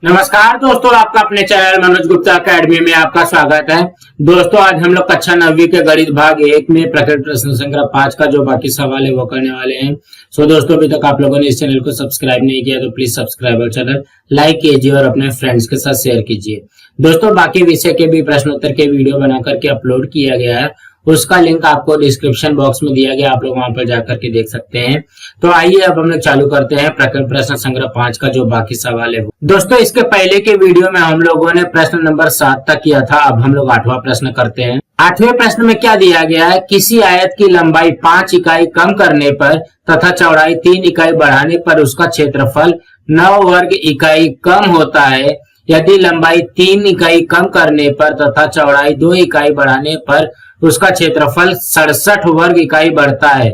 नमस्कार दोस्तों, आपका अपने चैनल मनोज गुप्ता अकेडमी में आपका स्वागत है। दोस्तों, आज हम लोग कक्षा 9वीं के गणित भाग 1 में प्रकट प्रश्न संख्या 5 का जो बाकी सवाल है वो करने वाले हैं। दोस्तों, अभी तक आप लोगों ने इस चैनल को सब्सक्राइब नहीं किया तो प्लीज सब्सक्राइब और चैनल लाइक कीजिए और अपने फ्रेंड्स के साथ शेयर कीजिए। दोस्तों, बाकी विषय के भी प्रश्नोत्तर के वीडियो बना करके अपलोड किया गया है, उसका लिंक आपको डिस्क्रिप्शन बॉक्स में दिया गया, आप लोग वहां पर जाकर के देख सकते हैं। तो आइए अब हम लोग चालू करते हैं प्रकरण प्रश्न संग्रह 5 का जो बाकी सवाल है। दोस्तों, इसके पहले के वीडियो में हम लोगों ने प्रश्न नंबर 7 तक किया था। अब हम लोग 8वां प्रश्न करते हैं। 8वें प्रश्न में क्या दिया गया है? किसी आयत की लंबाई 5 इकाई कम करने पर तथा चौड़ाई 3 इकाई बढ़ाने पर उसका क्षेत्रफल 9 वर्ग इकाई कम होता है। यदि लंबाई 3 इकाई कम करने पर तथा चौड़ाई 2 इकाई बढ़ाने पर उसका क्षेत्रफल 67 वर्ग इकाई बढ़ता है,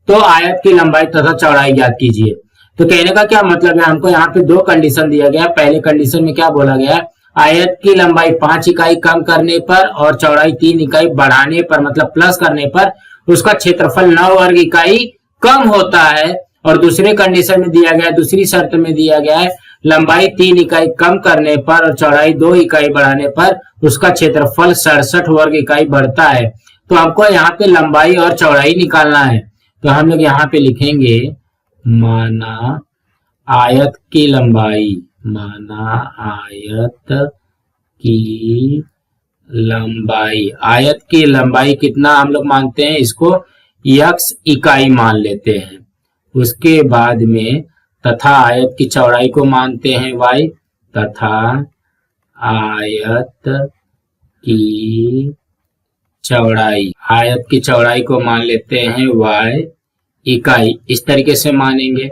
तो आयत की लंबाई तथा चौड़ाई ज्ञात कीजिए। तो कहने का क्या मतलब है, हमको यहाँ पे 2 कंडीशन दिया गया। पहले कंडीशन में क्या बोला गया? आयत की लंबाई 5 इकाई कम करने पर और चौड़ाई 3 इकाई बढ़ाने पर, मतलब प्लस करने पर, उसका क्षेत्रफल 9 वर्ग इकाई कम होता है। और दूसरे कंडीशन में दिया गया, दूसरी शर्त में दिया गया है, लंबाई 3 इकाई कम करने पर और चौड़ाई 2 इकाई बढ़ाने पर उसका क्षेत्रफल 67 वर्ग इकाई बढ़ता है। तो हमको यहाँ पे लंबाई और चौड़ाई निकालना है। तो हम लोग यहाँ पे लिखेंगे माना आयत की लंबाई, माना आयत की लंबाई। आयत की लंबाई कितना हम लोग मानते हैं? इसको x इकाई मान लेते हैं। उसके बाद में तथा आयत की चौड़ाई को मानते हैं y, तथा आयत की चौड़ाई, आयत की चौड़ाई को मान लेते हैं y इकाई। इस तरीके से मानेंगे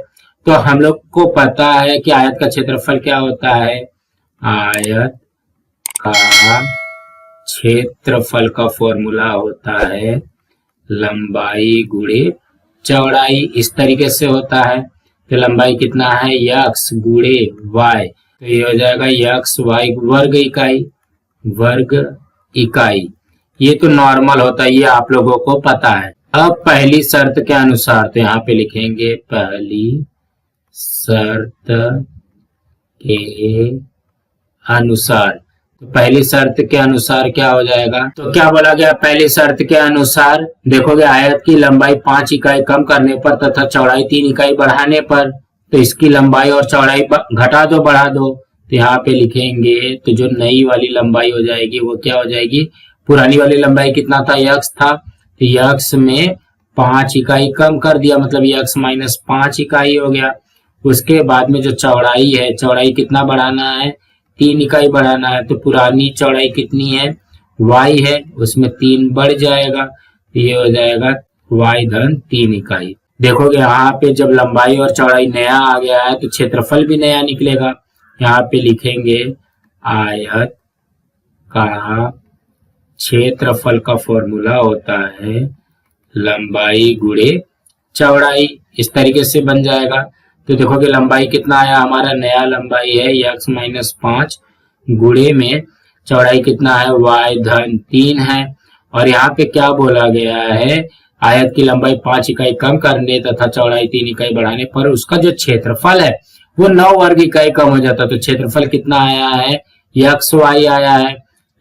तो हम लोग को पता है कि आयत का क्षेत्रफल क्या होता है। आयत का क्षेत्रफल का फॉर्मूला होता है लंबाई गुणे चौड़ाई। इस तरीके से होता है। तो लंबाई कितना है? x गुणे y, तो ये हो जाएगा x y वर्ग इकाई, वर्ग इकाई। ये तो नॉर्मल होता है, ये आप लोगों को पता है। अब पहली शर्त के अनुसार, तो यहाँ पे लिखेंगे पहली शर्त के अनुसार। तो पहली शर्त के अनुसार क्या हो जाएगा? तो क्या बोला गया? पहली शर्त के अनुसार देखोगे आयत की लंबाई 5 इकाई कम करने पर तथा चौड़ाई 3 इकाई बढ़ाने पर, तो इसकी लंबाई और चौड़ाई घटा दो, बढ़ा दो। तो यहाँ पे लिखेंगे तो जो नई वाली लंबाई हो जाएगी वो क्या हो जाएगी? पुरानी वाली लंबाई कितना था? x था, तो x में 5 इकाई कम कर दिया, मतलब x माइनस 5 इकाई हो गया। उसके बाद में जो चौड़ाई है, चौड़ाई कितना बढ़ाना है? 3 इकाई बढ़ाना है। तो पुरानी चौड़ाई कितनी है? y है, उसमें 3 बढ़ जाएगा, तो ये हो जाएगा y धन 3 इकाई। देखोगे यहाँ पे जब लंबाई और चौड़ाई नया आ गया है तो क्षेत्रफल भी नया निकलेगा। यहाँ पे लिखेंगे आयत का क्षेत्रफल का फॉर्मूला होता है लंबाई गुणे चौड़ाई। इस तरीके से बन जाएगा। तो देखोगे लंबाई कितना आया? हमारा नया लंबाई है x माइनस 5 गुणे में चौड़ाई कितना है? y धन 3 है। और यहाँ पे क्या बोला गया है? आयत की लंबाई 5 इकाई कम करने तथा चौड़ाई 3 इकाई बढ़ाने पर उसका जो क्षेत्रफल है वो 9 वर्ग इकाई कम हो जाता है। तो क्षेत्रफल कितना आया है? x y आया है।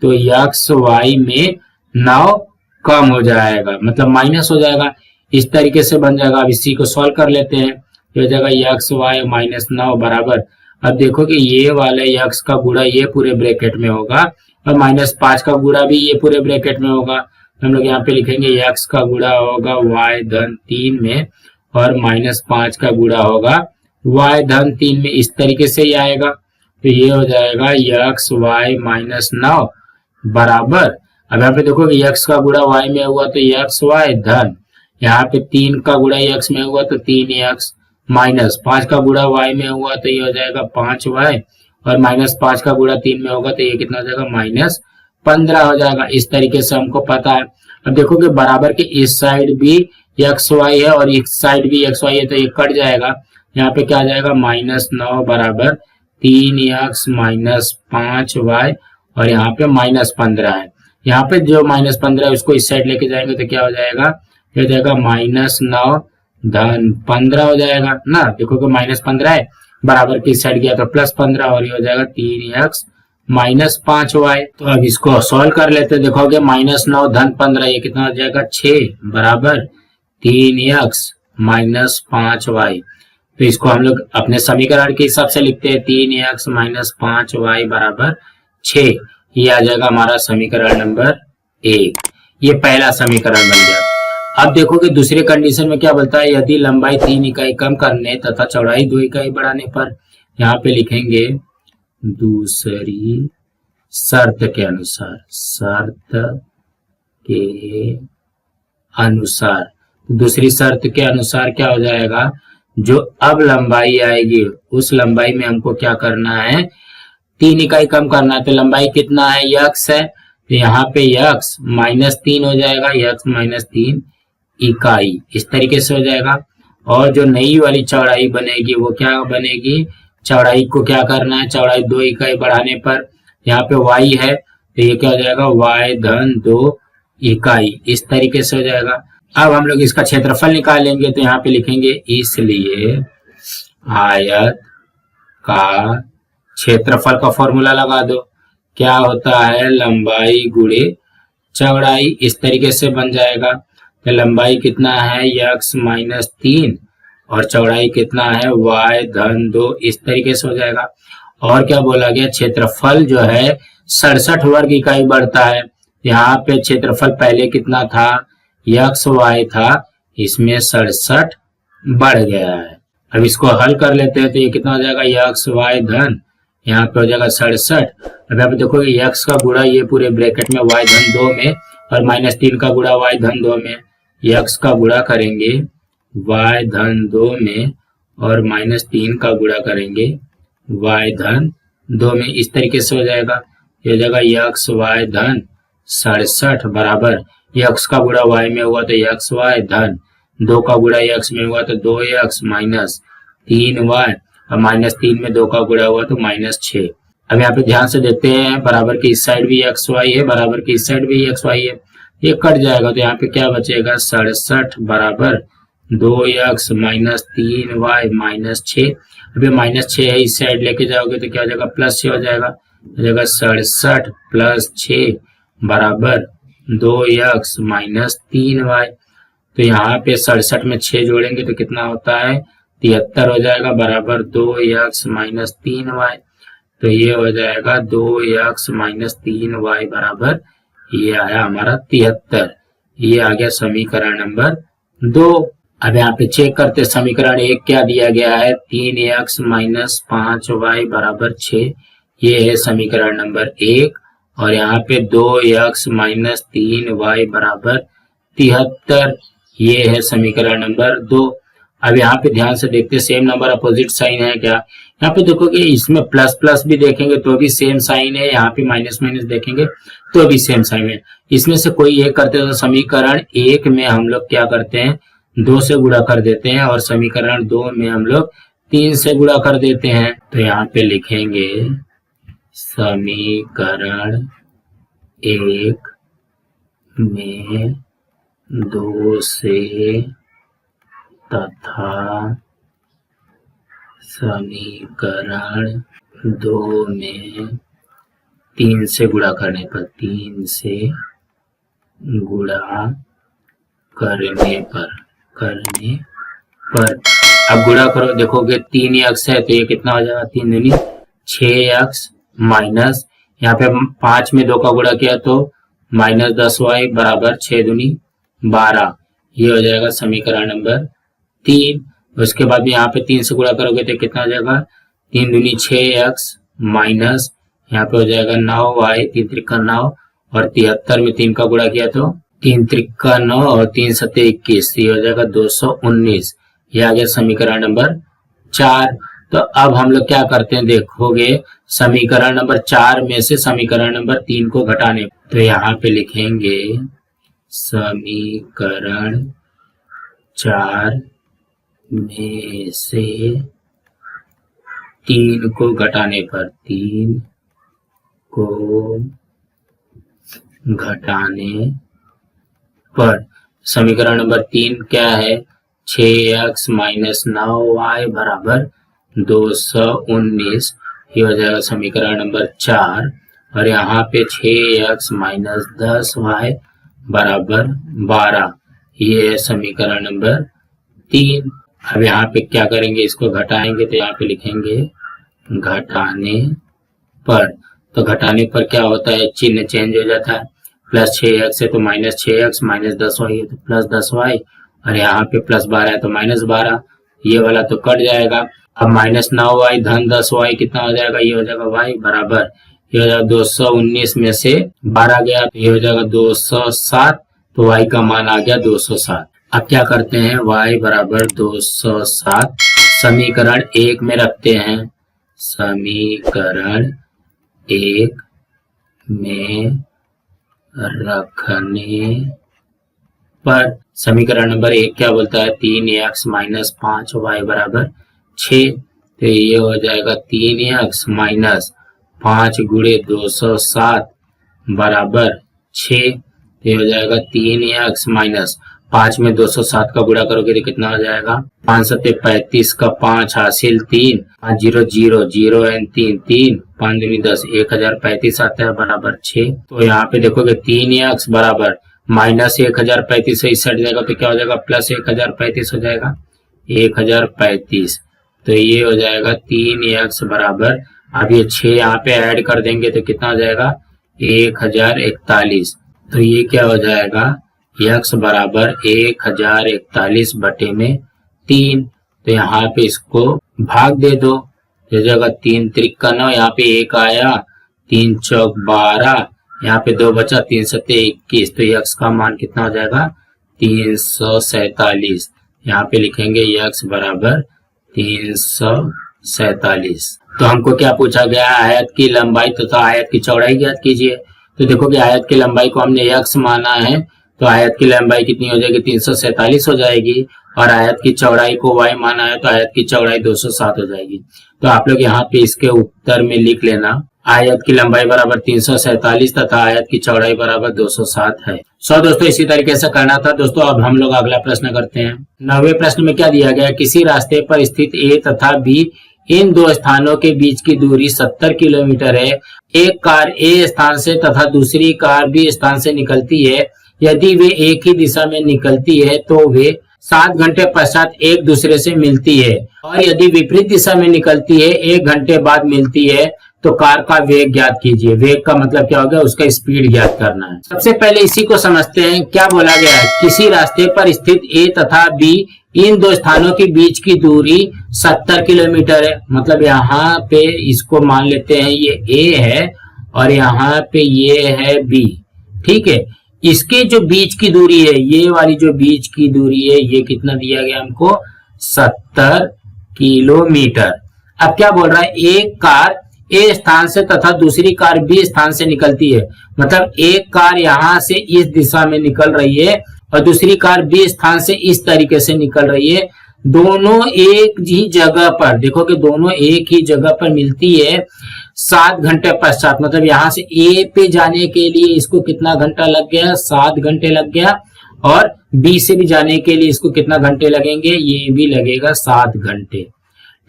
तो x y में 9 कम हो जाएगा, मतलब माइनस हो जाएगा। इस तरीके से बन जाएगा। अब इसी को सॉल्व कर लेते हैं। हो जाएगा x y माइनस 9 बराबर, अब देखो कि ये वाले x का गुणा ये पूरे ब्रैकेट में होगा और माइनस 5 का गुणा भी ये पूरे ब्रैकेट में होगा। हम लोग यहाँ पे लिखेंगे x का गुणा होगा y धन 3 में और माइनस 5 का गुणा होगा y धन 3 में। इस तरीके से ही आएगा। तो ये हो जाएगा x y माइनस 9 बराबर, अब यहाँ पे देखो कि x का गुणा y में हुआ तो x y धन, यहाँ पे 3 का गुणा x में हुआ तो 3x माइनस 5 का गुणा y में हुआ तो ये हो जाएगा 5y और माइनस 5 का गुणा 3 में होगा तो ये कितना हो जाएगा? माइनस 15 हो जाएगा। इस तरीके से हमको पता है। अब देखो कि बराबर के इस साइड भी x y है और इस साइड भी x y है, तो ये कट जाएगा। यहाँ पे क्या आ जाएगा? माइनस 9 बराबर 3x माइनस 5y और यहाँ पे माइनस 15 है। यहाँ पे जो माइनस 15 है उसको इस साइड लेके जाएंगे तो क्या हो जाएगा? हो जाएगा माइनस 9 धन 15 हो जाएगा ना। देखो कि माइनस 15 है बराबर की साइड गया तो +15 और ये हो जाएगा 3x माइनस 5y। तो अब इसको सॉल्व कर लेते हैं। देखोगे -9 धन 15 ये कितना हो जाएगा 6 बराबर 3x माइनस 5y। तो इसको हम लोग अपने समीकरण के हिसाब से लिखते हैं 3x माइनस 5y बराबर 6। ये आ जाएगा हमारा समीकरण नंबर 1। ये पहला समीकरण बन गया। अब देखोगे दूसरे कंडीशन में क्या बोलता है, यदि लंबाई 3 इकाई कम करने तथा चौड़ाई 2 इकाई बढ़ाने पर। यहाँ पे लिखेंगे दूसरी शर्त के अनुसार, शर्त के अनुसार। दूसरी शर्त के अनुसार क्या हो जाएगा, जो अब लंबाई आएगी उस लंबाई में हमको क्या करना है, 3 इकाई कम करना है। तो लंबाई कितना है, x है, तो यहाँ पे x -3 हो जाएगा, x -3 इकाई इस तरीके से हो जाएगा। और जो नई वाली चौड़ाई बनेगी वो क्या बनेगी, चौड़ाई को क्या करना है, चौड़ाई 2 इकाई बढ़ाने पर। यहाँ पे y है तो ये क्या हो जाएगा, y धन 2 इकाई इस तरीके से हो जाएगा। अब हम लोग इसका क्षेत्रफल निकालेंगे तो यहाँ पे लिखेंगे इसलिए आयत का क्षेत्रफल का फॉर्मूला लगा दो। क्या होता है, लंबाई गुणे चौड़ाई इस तरीके से बन जाएगा। तो लंबाई कितना है x -3 और चौड़ाई कितना है y धन 2 इस तरीके से हो जाएगा। और क्या बोला गया, क्षेत्रफल जो है 67 वर्ग इकाई बढ़ता है। यहाँ पे क्षेत्रफल पहले कितना था, xy था, इसमें 67 बढ़ गया है। अब इसको हल कर लेते हैं तो ये कितना हो जाएगा, xy धन यहाँ पे हो जाएगा 67। अब यहाँ पे देखोगे x का गुणा ये पूरे ब्रैकेट में y धन 2 में और -3 का गुणा y धन 2 में। x का गुणा करेंगे y धन 2 में और -3 का गुणा करेंगे y धन 2 में इस तरीके से हो जाएगा। ये हो जाएगा xy धन 67 बराबर x का गुणा y में हुआ तो xy धन 2 का गुणा x में हुआ तो 2x माइनस 3y और -3 में 2 का गुणा हुआ तो -6। अब यहाँ पे ध्यान से देखते हैं, बराबर की इस साइड भी xy है, बराबर की इस साइड भी xy है, ये कट जाएगा तो यहाँ पे क्या बचेगा, 67 बराबर 2x माइनस 3y माइनस 6। अभी -6 है, इस साइड लेके जाओगे तो क्या हो जाएगा, +6 हो जाएगा। हो जाएगा 67 + 6 बराबर 2x माइनस 3y। तो यहाँ पे 67 में 6 जोड़ेंगे तो कितना होता है, 73 हो जाएगा बराबर 2x माइनस 3y। तो ये हो जाएगा 2x माइनस 3y बराबर, ये आया हमारा 73। ये आ गया समीकरण नंबर 2। अब यहाँ पे चेक करते समीकरण 1 क्या दिया गया है, 3x माइनस 5y बराबर 6। ये है समीकरण नंबर 1। और यहाँ पे 2x माइनस 3y बराबर 73। ये है समीकरण नंबर 2। अब यहाँ पे ध्यान से देखते सेम नंबर अपोजिट साइन है क्या। यहाँ पे देखोगे इसमें प्लस प्लस भी देखेंगे तो भी सेम साइन है, यहाँ पे माइनस माइनस देखेंगे तो भी सेम साइन है। इसमें से कोई एक करते हैं तो समीकरण 1 में हम लोग क्या करते हैं, 2 से गुणा कर देते हैं और समीकरण 2 में हम लोग 3 से गुणा कर देते हैं। तो यहाँ पे लिखेंगे समीकरण 1 में 2 से तथा समीकरण 2 में 3 से गुणा करने पर, 3 से गुणा करने पर अब गुणा करो, देखोगे 3x है तो ये कितना हो जाएगा, 3 दूनी 6x माइनस यहाँ पे 5 में 2 का गुणा किया तो -10y बराबर 6 दूनी 12। ये हो जाएगा समीकरण नंबर 3। उसके बाद भी यहाँ पे 3 से गुणा करोगे तो कितना हो जाएगा, 3 दूनी 6x माइनस यहाँ पे हो जाएगा 9y, 3 त्रिका 9 और 73 में 3 का गुणा किया तो 3 त्रिका 9 और 3 सत्ते 21, ये हो जाएगा 219। ये आ गया समीकरण नंबर 4। तो अब हम लोग क्या करते हैं, देखोगे समीकरण नंबर 4 में से समीकरण नंबर 3 को घटाने, तो यहाँ पे लिखेंगे समीकरण 4 में से 3 को घटाने पर, 3 को घटाने पर समीकरण नंबर 3 क्या है, 6x माइनस 9y बराबर 219, ये हो जाएगा समीकरण नंबर 4। और यहाँ पे 6x माइनस 10y बराबर 12, ये है समीकरण नंबर 3। अब यहाँ पे क्या करेंगे, इसको घटाएंगे तो यहाँ पे लिखेंगे घटाने पर। तो घटाने पर क्या होता है, चिन्ह चेंज हो जाता है, प्लस 6x है तो माइनस 6x, माइनस 10y है तो प्लस 10y, और यहाँ पे प्लस 12 है तो माइनस 12, ये वाला तो कट जाएगा। अब माइनस 9y धन 10y कितना हो जाएगा, ये हो जाएगा y बराबर, ये हो जाएगा 219 में से 12 गया तो ये हो जाएगा 207, तो y का मान आ गया 207। अब क्या करते हैं, y बराबर 207 समीकरण 1 में रखते हैं, समीकरण 1 में रखने पर समीकरण नंबर 1 क्या बोलता है, 3x माइनस 5y बराबर 6, तो ये हो जाएगा 3x माइनस 5 गुणे 207 बराबर 6, तो ये हो जाएगा 3x माइनस 5 में 207 का गुणा करोगे तो कितना हो जाएगा, 5 सत्ते 35 का 5 हासिल 3, 5 0 0 0 एन 3 3, 5 दूनी 10, 1035 आता है बराबर 6। तो यहाँ पे देखोगे 3x बराबर माइनस 1035 से इस साइड जाएगा तो क्या हो जाएगा, प्लस 1035 हो जाएगा, 1035, तो ये हो जाएगा 3x बराबर, अब ये 6 यहाँ पे ऐड कर देंगे तो कितना हो जाएगा 1041, तो ये क्या हो जाएगा x बराबर 1041 बटे में 3, तो यहाँ पे इसको भाग दे दो, हो जाएगा 3 त्रिका 9, यहाँ पे 1 आया, 3 चौक 12, यहाँ पे 2 बचा, 3 सत्ते 21, तो x का मान कितना हो जाएगा 347, यहाँ पे लिखेंगे x बराबर 347। तो हमको क्या पूछा गया, आयत की लंबाई तथा आयत की चौड़ाई ज्ञात कीजिए। तो देखो कि आयत की लंबाई को हमने x माना है, तो आयत की लंबाई कितनी हो जाएगी 347 हो जाएगी, और आयत की चौड़ाई को y माना है तो आयत की चौड़ाई 207 हो जाएगी। तो आप लोग यहाँ पे इसके उत्तर में लिख लेना, आयत की लंबाई बराबर 347 तथा आयत की चौड़ाई बराबर 207 है। दोस्तों इसी तरीके से करना था दोस्तों। अब हम लोग अगला प्रश्न करते हैं। 9वें प्रश्न में क्या दिया गया है, किसी रास्ते पर स्थित A तथा B इन दो स्थानों के बीच की दूरी 70 किलोमीटर है। एक कार A स्थान से तथा दूसरी कार B स्थान से निकलती है। यदि वे एक ही दिशा में निकलती है तो वे 7 घंटे पश्चात एक दूसरे से मिलती है, और यदि विपरीत दिशा में निकलती है 1 घंटे बाद मिलती है, तो कार का वेग ज्ञात कीजिए। वेग का मतलब क्या हो गया, उसका स्पीड ज्ञात करना है। सबसे पहले इसी को समझते हैं। क्या बोला गया है, किसी रास्ते पर स्थित A तथा B इन दो स्थानों के बीच की दूरी 70 किलोमीटर है। मतलब यहाँ पे इसको मान लेते हैं ये A है और यहाँ पे ये है B, ठीक है। इसके जो बीच की दूरी है, ये वाली जो बीच की दूरी है, ये कितना दिया गया हमको, 70 किलोमीटर। अब क्या बोल रहा है, एक कार A स्थान से तथा दूसरी कार B स्थान से निकलती है। मतलब एक कार यहाँ से इस दिशा में निकल रही है और दूसरी कार B स्थान से इस तरीके से निकल रही है। दोनों एक ही जगह पर, देखो कि दोनों एक ही जगह पर मिलती है 7 घंटे पश्चात। मतलब यहाँ से A पे जाने के लिए इसको कितना घंटा लग गया, 7 घंटे लग गया, और B से भी जाने के लिए इसको कितना घंटे लगेंगे, ये भी लगेगा 7 घंटे,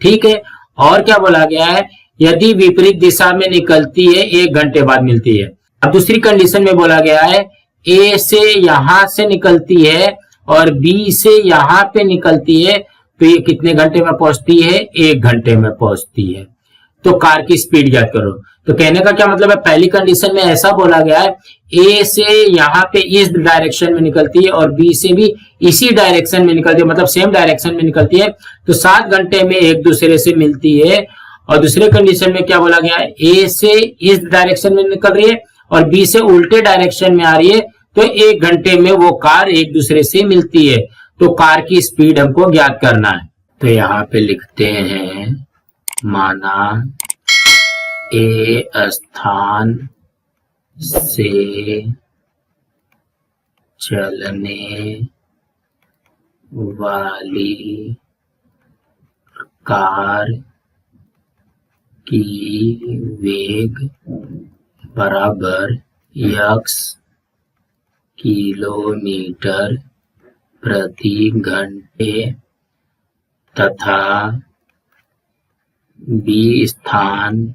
ठीक है। और क्या बोला गया है, यदि विपरीत दिशा में निकलती है 1 घंटे बाद मिलती है। अब दूसरी कंडीशन में बोला गया है A से यहां से निकलती है और B से यहाँ पे निकलती है, तो ये कितने घंटे में पहुंचती है, 1 घंटे में पहुंचती है। तो कार की स्पीड ज्ञात करो। तो कहने का क्या मतलब है, पहली कंडीशन में ऐसा बोला गया है A से यहाँ पे इस डायरेक्शन में निकलती है और B से भी इसी डायरेक्शन में निकलती है, मतलब सेम डायरेक्शन में निकलती है, तो 7 घंटे में एक दूसरे से मिलती है। और दूसरे कंडीशन में क्या बोला गया है, A से इस डायरेक्शन में निकल रही है और B से उल्टे डायरेक्शन में आ रही है, तो 1 घंटे में वो कार एक दूसरे से मिलती है। तो कार की स्पीड हमको ज्ञात करना है। तो यहाँ पे लिखते हैं, माना A स्थान से चलने वाली कार की वेग बराबर x किलोमीटर प्रति घंटे तथा बी स्थान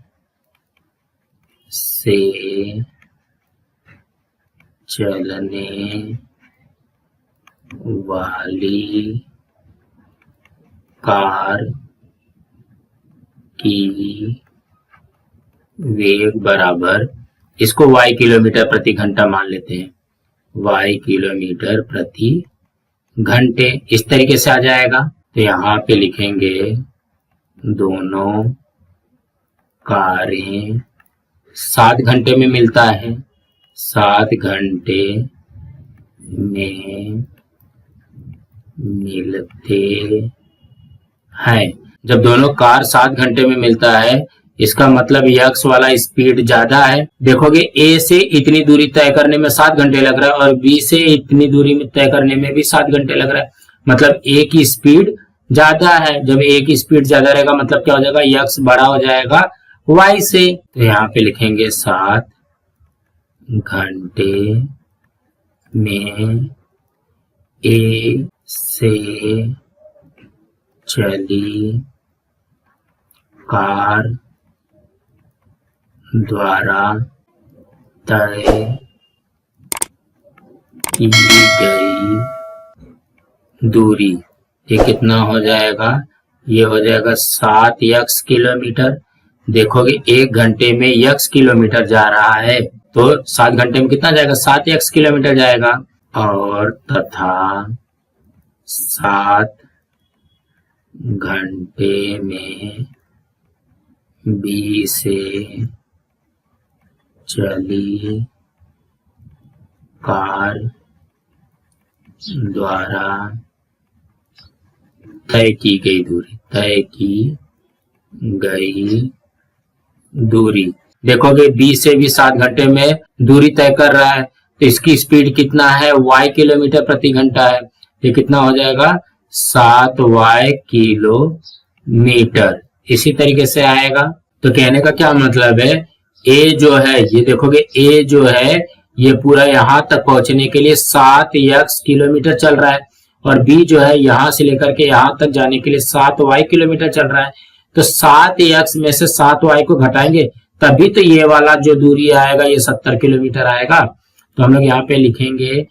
से चलने वाली कार की वेग बराबर, इसको y किलोमीटर प्रति घंटा मान लेते हैं, y किलोमीटर प्रति घंटे, इस तरीके से आ जाएगा। तो यहाँ पे लिखेंगे दोनों कारें 7 घंटे में मिलता है, 7 घंटे में मिलते हैं। जब दोनों कार 7 घंटे में मिलता है, इसका मतलब यक्स वाला स्पीड ज्यादा है। देखोगे ए से इतनी दूरी तय करने में 7 घंटे लग रहा है और बी से इतनी दूरी में तय करने में भी 7 घंटे लग रहा है, मतलब ए की स्पीड ज्यादा है। जब ए की स्पीड ज्यादा रहेगा मतलब क्या हो जाएगा, यक्स बड़ा हो जाएगा वाई से। तो यहाँ पे लिखेंगे 7 घंटे में ए से चली कार द्वारा तय की गई दूरी, ये कितना हो जाएगा, ये हो जाएगा 7 यक्स किलोमीटर। देखोगे 1 घंटे में यक्स किलोमीटर जा रहा है, तो 7 घंटे में कितना जाएगा, 7 यक्स किलोमीटर जाएगा। और तथा 7 घंटे में बी से चली कार द्वारा तय की गई दूरी, तय की गई दूरी। देखोगे बी से भी 7 घंटे में दूरी तय कर रहा है, तो इसकी स्पीड कितना है, y किलोमीटर प्रति घंटा है। ये कितना हो जाएगा, 7y किलोमीटर, इसी तरीके से आएगा। तो कहने का क्या मतलब है, ए जो है, ये देखोगे ए जो है ये पूरा यहां तक पहुंचने के लिए 7 यक्स किलोमीटर चल रहा है, और बी जो है यहां से लेकर के यहां तक जाने के लिए 7y किलोमीटर चल रहा है। तो 7 यक्स में से 7y को घटाएंगे तभी तो ये वाला जो दूरी आएगा ये 70 किलोमीटर आएगा। तो हम लोग यहाँ पे लिखेंगे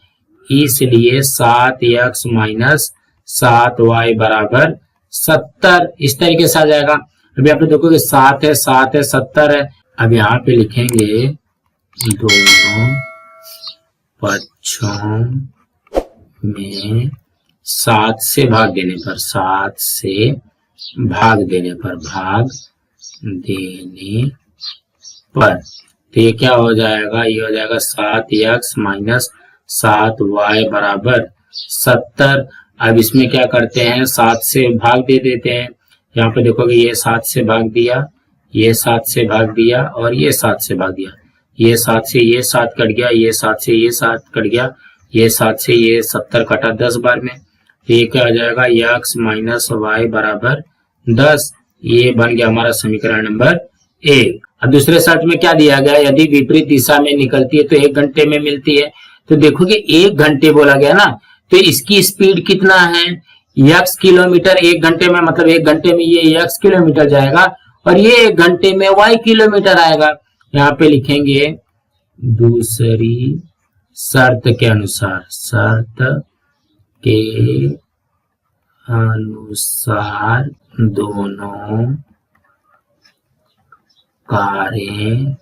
इसलिए 7 यक्स माइनस 7y बराबर 70, इस तरीके से आ जाएगा। अभी आप लोग देखोगे 7 है 7 है 70 है। अब यहाँ पे लिखेंगे दोनों पक्षों में 7 से भाग देने पर, 7 से भाग देने पर, भाग देने पर, तो ये क्या हो जाएगा, ये हो जाएगा 7 यक्स माइनस 7y बराबर 70। अब इसमें क्या करते हैं, 7 से भाग दे देते हैं। यहाँ पे देखोगे ये 7 से भाग दिया, ये 7 से भाग दिया और ये 7 से भाग दिया, ये 7 से ये 7 कट गया, ये 7 से ये 7 कट गया, ये 7 से ये 70 कटा 10 बार में। तो ये क्या हो जाएगा, यक्स माइनस वाई बराबर 10। ये बन गया हमारा समीकरण नंबर 1। अब दूसरे शर्त में क्या दिया गया, यदि विपरीत दिशा में निकलती है तो 1 घंटे में मिलती है। तो देखोगे 1 घंटे बोला गया ना, तो इसकी स्पीड कितना है, यक्स किलोमीटर 1 घंटे में, मतलब 1 घंटे में ये यक्स किलोमीटर जाएगा और ये 1 घंटे में वाई किलोमीटर आएगा। यहाँ पे लिखेंगे दूसरी शर्त के अनुसार, शर्त के अनुसार दोनों कारें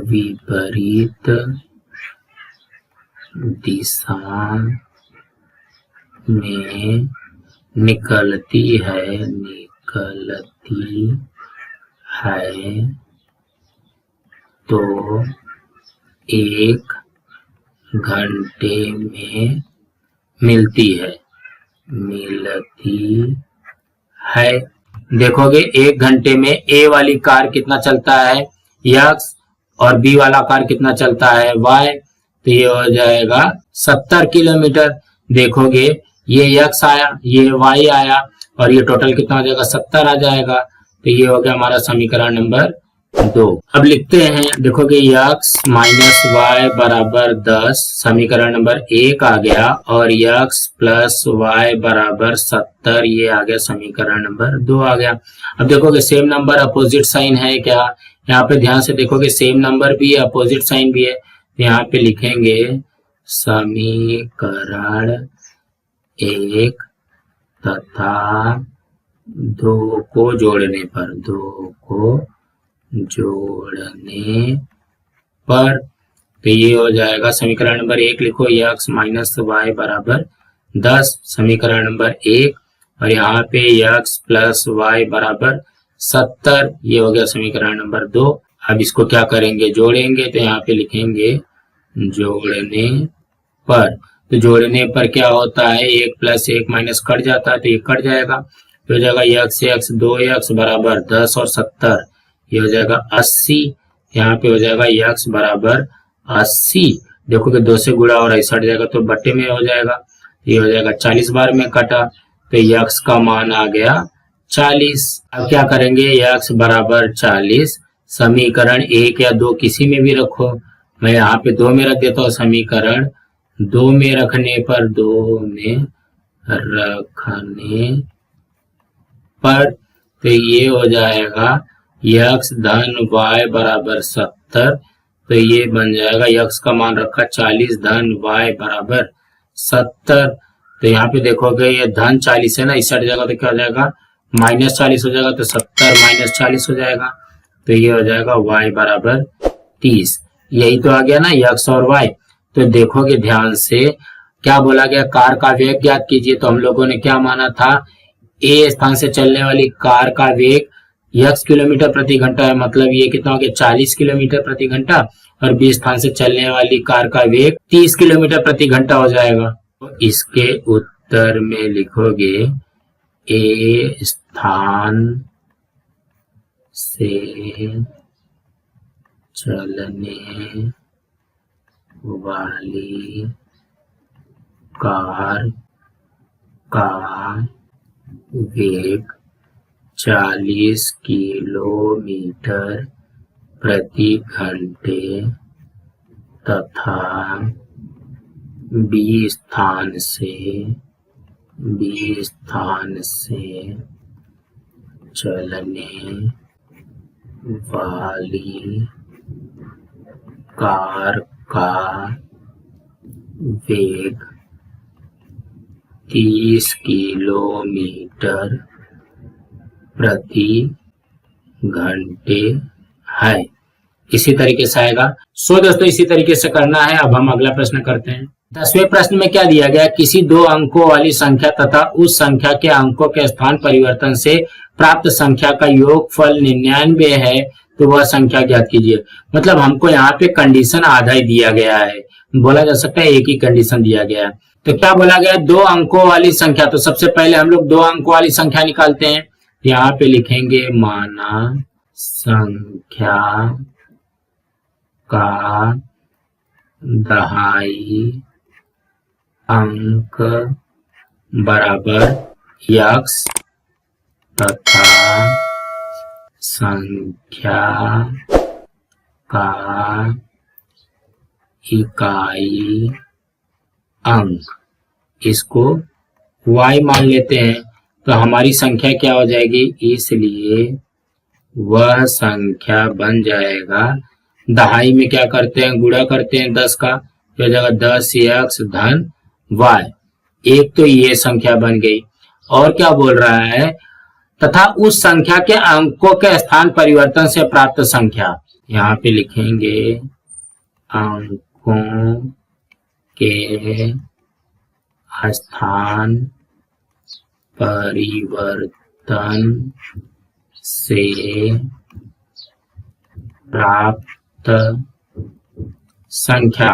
विपरीत दिशा में निकलती है, तो 1 घंटे में मिलती है। देखोगे 1 घंटे में ए वाली कार कितना चलता है, यक्स, और बी वाला कार कितना चलता है, वाई। तो ये हो जाएगा 70 किलोमीटर। देखोगे ये यक्स आया, ये वाई आया, और ये टोटल कितना हो जाएगा, 70 आ जाएगा। तो ये हो गया हमारा समीकरण नंबर 2। अब लिखते हैं, देखोगे x माइनस वाई बराबर 10 समीकरण नंबर 1 आ गया, और x प्लस वाई बराबर 70 ये आ गया समीकरण नंबर 2 आ गया। अब देखोगे सेम नंबर अपोजिट साइन है क्या, यहाँ पे ध्यान से देखोगे सेम नंबर भी है अपोजिट साइन भी है, यहाँ पे लिखेंगे समीकरण 1 तथा 2 को जोड़ने पर, 2 को जोड़ने पर, तो ये हो जाएगा समीकरण नंबर 1 लिखो x माइनस वाई बराबर 10 समीकरण नंबर 1, और यहाँ पे x प्लस वाई बराबर 70 ये हो गया समीकरण नंबर 2। अब इसको क्या करेंगे, जोड़ेंगे, तो यहाँ पे लिखेंगे जोड़ने पर। तो जोड़ने पर क्या होता है, 1 प्लस 1 माइनस कट जाता है, तो ये कट जाएगा, तो हो जाएगा x 2x बराबर 10 और 70 ये हो जाएगा 80। यहाँ पे हो जाएगा x बराबर 80, देखो कि 2 से गुणा और ऐसा हट जाएगा तो बट्टे में हो जाएगा, ये हो जाएगा 40 बार में कटा, तो x का मान आ गया 40। अब क्या करेंगे, x बराबर 40 समीकरण 1 या 2 किसी में भी रखो, मैं यहाँ पे 2 में रख देता हूँ, समीकरण 2 में रखने पर, 2 में रखने पर, तो ये हो जाएगा x धन y बराबर 70, तो ये बन जाएगा x का मान रखा 40 धन y बराबर 70, तो यहाँ पे देखोगे ये धन 40 है ना, इस हट जाएगा तो क्या हो जाएगा माइनस 40 हो जाएगा, तो 70 माइनस 40 हो जाएगा, तो ये हो जाएगा y बराबर 30। यही तो आ गया ना x और y। तो देखोगे ध्यान से क्या बोला गया, कार का वेग ज्ञात कीजिए, तो हम लोगों ने क्या माना था, ए स्थान से चलने वाली कार का वेग x किलोमीटर प्रति घंटा है, मतलब ये कितना हो गया 40 किलोमीटर प्रति घंटा, और बी स्थान से चलने वाली कार का वेग 30 किलोमीटर प्रति घंटा हो जाएगा। तो इसके उत्तर में लिखोगे ए स्थान से चलने वाली कार का वेग 40 किलोमीटर प्रति घंटे तथा बी स्थान से चलने वाली कार का वेग 30 किलोमीटर प्रति घंटे है। इसी तरीके से आएगा। सो दोस्तों इसी तरीके से करना है। अब हम अगला प्रश्न करते हैं। 10वें प्रश्न में क्या दिया गया, किसी 2 अंकों वाली संख्या तथा उस संख्या के अंकों के स्थान परिवर्तन से प्राप्त संख्या का योगफल 99 है, तो वह संख्या ज्ञात कीजिए। मतलब हमको यहाँ पे कंडीशन आधा ही दिया गया है, बोला जा सकता है एक ही कंडीशन दिया गया है। तो क्या बोला गया, 2 अंकों वाली संख्या। तो सबसे पहले हम लोग 2 अंकों वाली संख्या निकालते हैं। यहाँ पे लिखेंगे माना संख्या का दहाई अंक बराबर x तथा संख्या का इकाई अंक, इसको y मान लेते हैं। तो हमारी संख्या क्या हो जाएगी, इसलिए वह संख्या बन जाएगा, दहाई में क्या करते हैं, गुणा करते हैं 10 का, तो हो जाएगा 10x धन y। एक तो ये संख्या बन गई। और क्या बोल रहा है, तथा उस संख्या के अंकों के स्थान परिवर्तन से प्राप्त संख्या। यहाँ पे लिखेंगे अंकों के स्थान परिवर्तन से प्राप्त संख्या।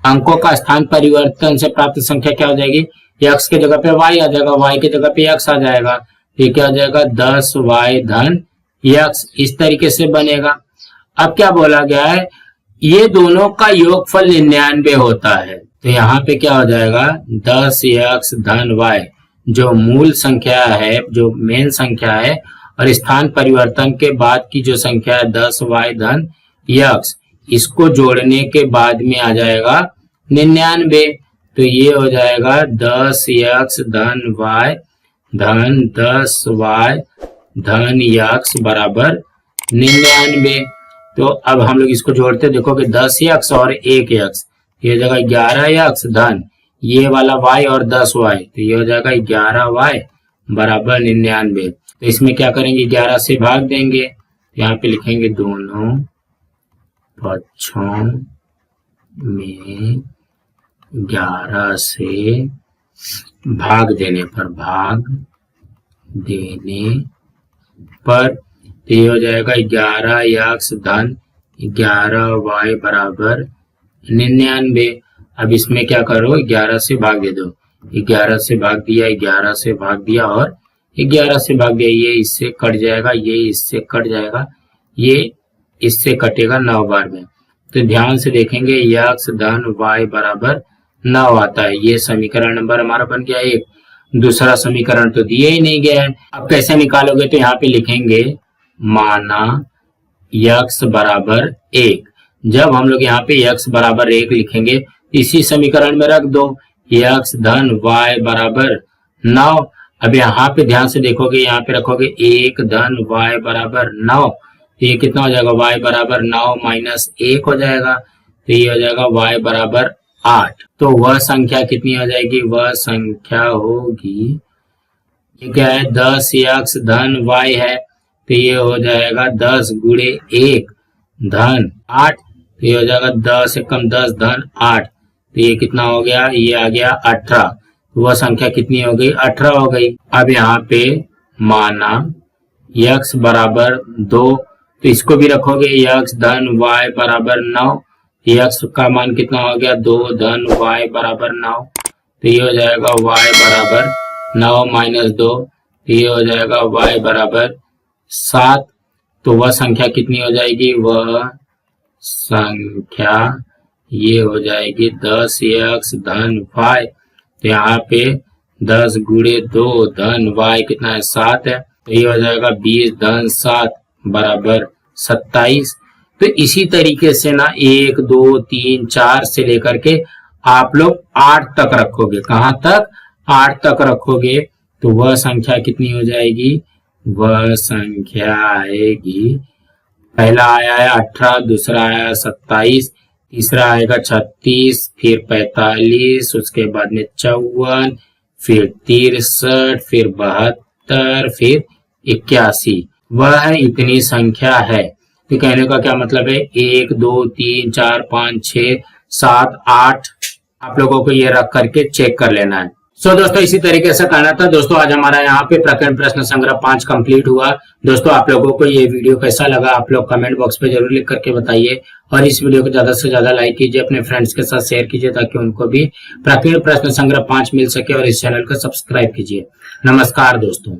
अंकों का स्थान परिवर्तन से प्राप्त संख्या क्या हो जाएगी, x के जगह पे y आ जाएगा, y के जगह पे x आ जाएगा, ये क्या हो जाएगा 10y धन x, इस तरीके से बनेगा। अब क्या बोला गया है, ये दोनों का योगफल 99 होता है। तो यहाँ पे क्या हो जाएगा 10x धन y जो मूल संख्या है, जो मेन संख्या है, और स्थान परिवर्तन के बाद की जो संख्या है 10y धन x, इसको जोड़ने के बाद में आ जाएगा 99। तो ये हो जाएगा 10x धन y धन 10y धन x बराबर 99। तो अब हम लोग इसको जोड़ते देखोगे 10x और 1x, ये हो जाएगा 11x धन ये वाला y और 10y, तो ये हो जाएगा 11y बराबर 99। तो इसमें क्या करेंगे 11 से भाग देंगे, यहाँ पे लिखेंगे दोनों पक्षों में 11 से भाग देने पर तो ये हो जाएगा 11x धन 11y बराबर 99। अब इसमें क्या करो 11 से भाग दे दो, 11 से भाग दिया, 11 से भाग दिया और 11 से भाग दिया, ये इससे कट जाएगा, ये इससे कट जाएगा, ये इससे कटेगा 9 बार में। तो ध्यान से देखेंगे x धन y बराबर 9 आता है। ये समीकरण नंबर हमारा बन गया एक। दूसरा समीकरण तो दिए ही नहीं गया है। अब कैसे निकालोगे, तो यहाँ पे लिखेंगे माना x बराबर 1। जब हम लोग यहाँ पे x बराबर 1 लिखेंगे इसी समीकरण में रख दो x धन y बराबर 9। अब यहाँ पे ध्यान से देखोगे, यहाँ पे रखोगे 1 धन y बराबर 9, ये कितना हो जाएगा y बराबर 9 माइनस 1 हो जाएगा, तो ये हो जाएगा y बराबर 8। तो वह संख्या कितनी हो जाएगी, वह संख्या होगी, ये क्या है 10x धन y है, तो ये हो जाएगा 10 गुणे 1 धन 8, तो ये हो जाएगा 10 एकम 10 धन 8, तो ये कितना हो गया, ये आ गया 18। तो वह संख्या कितनी हो गई, 18 हो गई। अब यहाँ पे माना x बराबर 2, तो इसको भी रखोगे x धन y बराबर 9, x का मान कितना हो गया 2 धन y बराबर 9, तो ये हो जाएगा y बराबर 9 माइनस 2, तो ये हो जाएगा y बराबर 7। तो वह संख्या कितनी हो जाएगी, वह संख्या ये हो जाएगी 10x धन y। तो यहाँ पे 10 गुणे 2 धन y कितना है 7 है, तो ये हो जाएगा 20 धन 7 बराबर 27। तो इसी तरीके से ना 1 2 3 4 से लेकर के आप लोग 8 तक रखोगे। कहाँ तक, 8 तक रखोगे, तो वह संख्या कितनी हो जाएगी, वह संख्या आएगी, पहला आया है 18, दूसरा आया 27, तीसरा आएगा 36, फिर 45, उसके बाद में 54, फिर 63, फिर 72, फिर 81। वह इतनी संख्या है। तो कहने का क्या मतलब है, 1 2 3 4 5 6 7 8 आप लोगों को ये रख करके चेक कर लेना है। सो दोस्तों इसी तरीके से करना था। दोस्तों आज हमारा यहाँ पे प्रकरण प्रश्न संग्रह 5 कंप्लीट हुआ। दोस्तों आप लोगों को ये वीडियो कैसा लगा आप लोग कमेंट बॉक्स पे जरूर लिख करके बताइए, और इस वीडियो को ज्यादा से ज्यादा लाइक कीजिए, अपने फ्रेंड्स के साथ शेयर कीजिए ताकि उनको भी प्रकरण प्रश्न संग्रह 5 मिल सके, और इस चैनल को सब्सक्राइब कीजिए। नमस्कार दोस्तों।